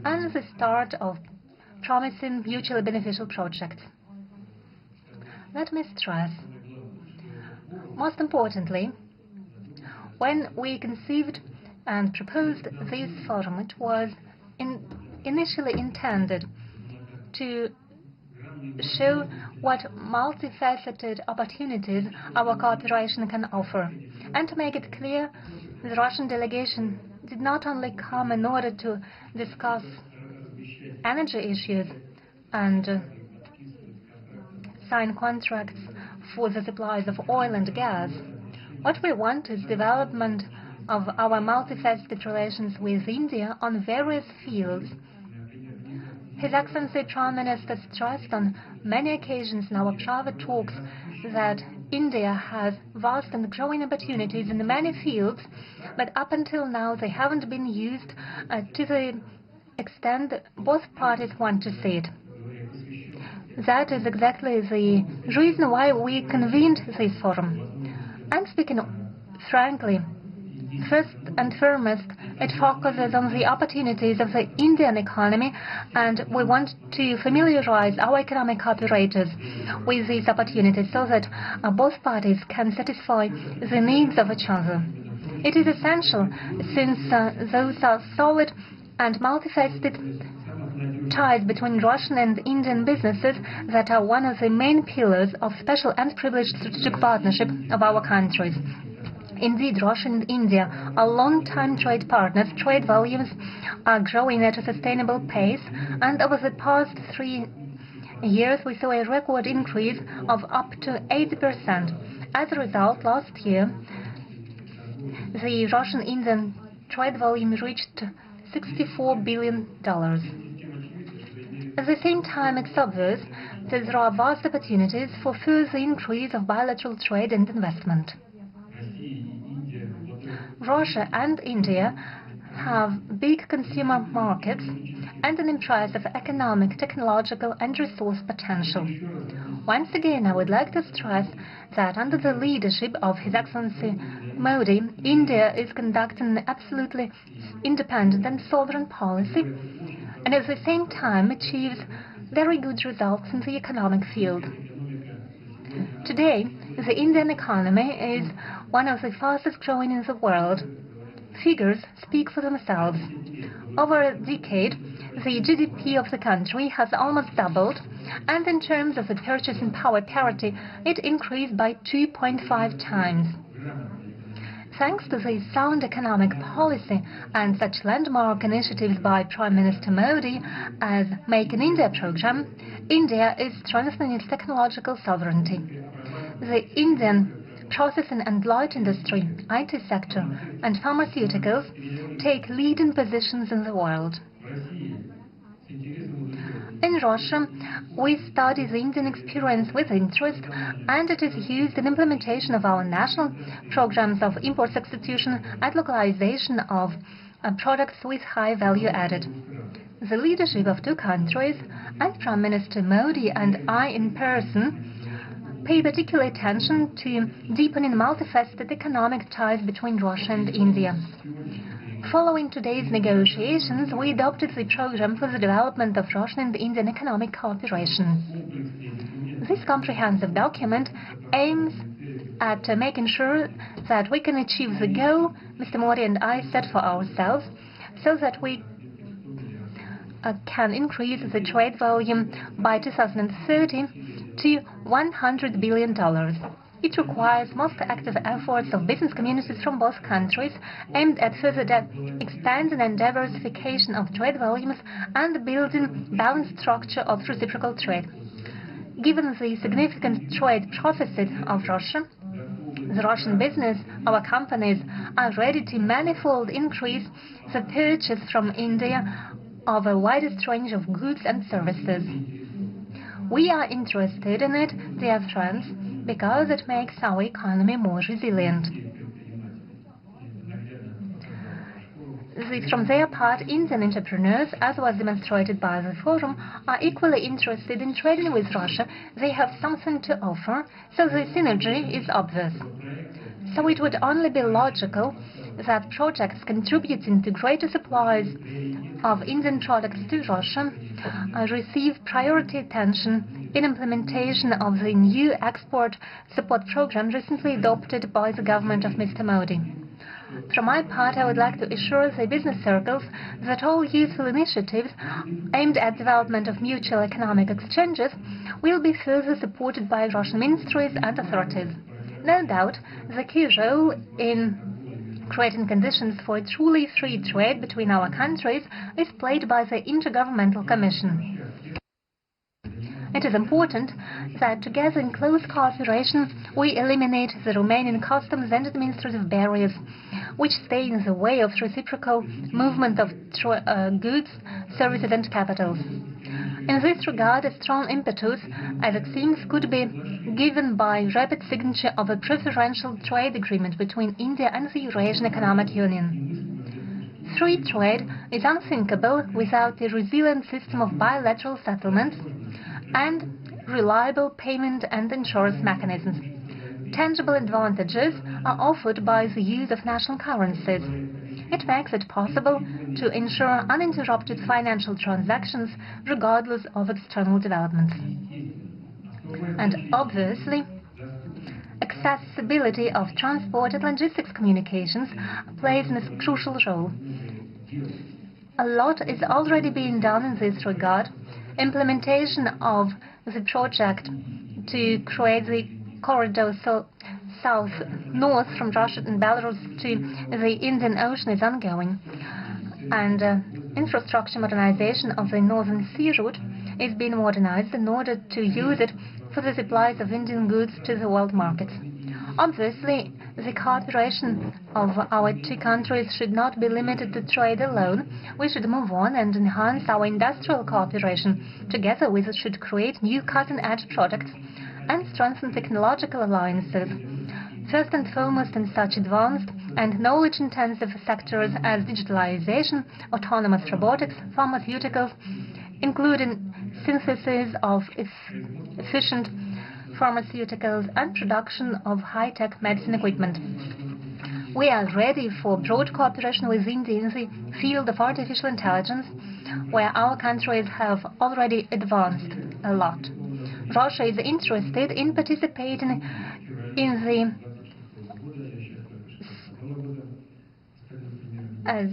and the start of promising mutually beneficial projects. Let me stress, most importantly, when we conceived and proposed this forum, it was initially intended to show what multifaceted opportunities our cooperation can offer, and to make it clear the Russian delegation did not only come in order to discuss energy issues and sign contracts for the supplies of oil and gas. What we want is development of our multifaceted relations with India on various fields. His Excellency Prime Minister stressed on many occasions in our private talks that India has vast and growing opportunities in many fields, but up until now they haven't been used to the extent both parties want to see it. That is exactly the reason why we convened this forum. And speaking frankly, first and foremost, it focuses on the opportunities of the Indian economy, and we want to familiarize our economic operators with these opportunities so that both parties can satisfy the needs of each other. It is essential, since those are solid and multifaceted ties between Russian and Indian businesses that are one of the main pillars of special and privileged strategic partnership of our countries. Indeed, Russia and India are long-time trade partners. Trade volumes are growing at a sustainable pace, and over the past 3 years we saw a record increase of up to 80%. As a result, last year the Russian-Indian trade volume reached $64 billion. At the same time, it's obvious that there are vast opportunities for further increase of bilateral trade and investment. Russia and India have big consumer markets and an impressive economic, technological and resource potential. Once again, I would like to stress that under the leadership of His Excellency Modi, India is conducting an absolutely independent and sovereign policy, and at the same time achieves very good results in the economic field. Today, the Indian economy is one of the fastest growing in the world. Figures speak for themselves. Over a decade, the GDP of the country has almost doubled, and in terms of the purchasing power parity, it increased by 2.5 times. Thanks to the sound economic policy and such landmark initiatives by Prime Minister Modi as Make in India program, India is strengthening its technological sovereignty. The Indian processing and light industry, IT sector, and pharmaceuticals take leading positions in the world. In Russia, we study the Indian experience with interest, and it is used in implementation of our national programs of import substitution and localization of products with high value added. The leadership of two countries, and Prime Minister Modi and I in person, pay particular attention to deepening multifaceted economic ties between Russia and India. Following today's negotiations, we adopted the program for the development of Russian and Indian economic cooperation. This comprehensive document aims at making sure that we can achieve the goal Mr. Modi and I set for ourselves, so that we can increase the trade volume by 2030 to $100 billion. It requires most active efforts of business communities from both countries, aimed at further expanding and diversification of trade volumes and building balanced structure of reciprocal trade. Given the significant trade processes of Russia, the Russian business, our companies, are ready to manifold increase the purchase from India of a widest range of goods and services. We are interested in it, dear friends, because it makes our economy more resilient. From their part, Indian entrepreneurs, as was demonstrated by the forum, are equally interested in trading with Russia. They have something to offer, so the synergy is obvious. So it would only be logical that projects contributing to greater supplies of Indian products to Russia receive priority attention in implementation of the new export support program recently adopted by the government of Mr. Modi. From my part, I would like to assure the business circles that all useful initiatives aimed at development of mutual economic exchanges will be further supported by Russian ministries and authorities. No doubt, the key role in creating conditions for a truly free trade between our countries is played by the Intergovernmental Commission. It is important that together in close cooperation we eliminate the Romanian customs and administrative barriers which stay in the way of reciprocal movement of goods, services and capitals. In this regard, a strong impetus, as it seems, could be given by rapid signature of a preferential trade agreement between India and the Eurasian Economic Union. Free trade is unthinkable without a resilient system of bilateral settlements and reliable payment and insurance mechanisms. Tangible advantages are offered by the use of national currencies. It makes it possible to ensure uninterrupted financial transactions regardless of external developments. And obviously, accessibility of transport and logistics communications plays a crucial role. A lot is already being done in this regard. Implementation of the project to create the corridor south-north from Russia and Belarus to the Indian Ocean is ongoing, and infrastructure modernization of the Northern Sea route is being modernized in order to use it for the supplies of Indian goods to the world markets. Obviously, the cooperation of our two countries should not be limited to trade alone. We should move on and enhance our industrial cooperation. Together we should create new cutting-edge products and strengthen technological alliances, first and foremost in such advanced and knowledge-intensive sectors as digitalization, autonomous robotics, pharmaceuticals, including synthesis of efficient pharmaceuticals and production of high-tech medicine equipment. We are ready for broad cooperation with India in the field of artificial intelligence, where our countries have already advanced a lot. Russia is interested in participating in the, as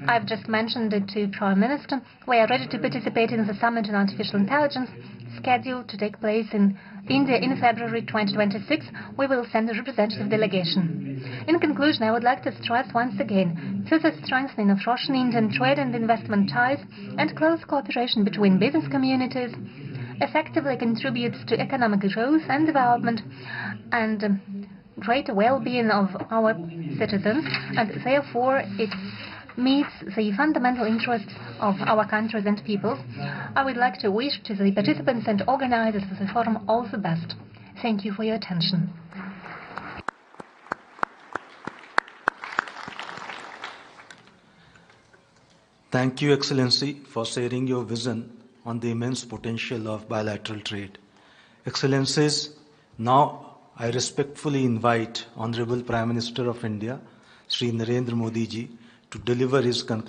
I've just mentioned it to Prime Minister, we are ready to participate in the Summit on Artificial Intelligence scheduled to take place in India in February 2026. We will send a representative delegation. In conclusion, I would like to stress once again further strengthening of Russian-Indian trade and investment ties and close cooperation between business communities effectively contributes to economic growth and development and greater well-being of our citizens, and therefore it meets the fundamental interests of our countries and peoples. I would like to wish to the participants and organizers of the forum all the best. Thank you for your attention. Thank you, Excellency, for sharing your vision on the immense potential of bilateral trade. Excellencies, now I respectfully invite Honorable Prime Minister of India, Shri Narendra Modi ji, to deliver his conclusion.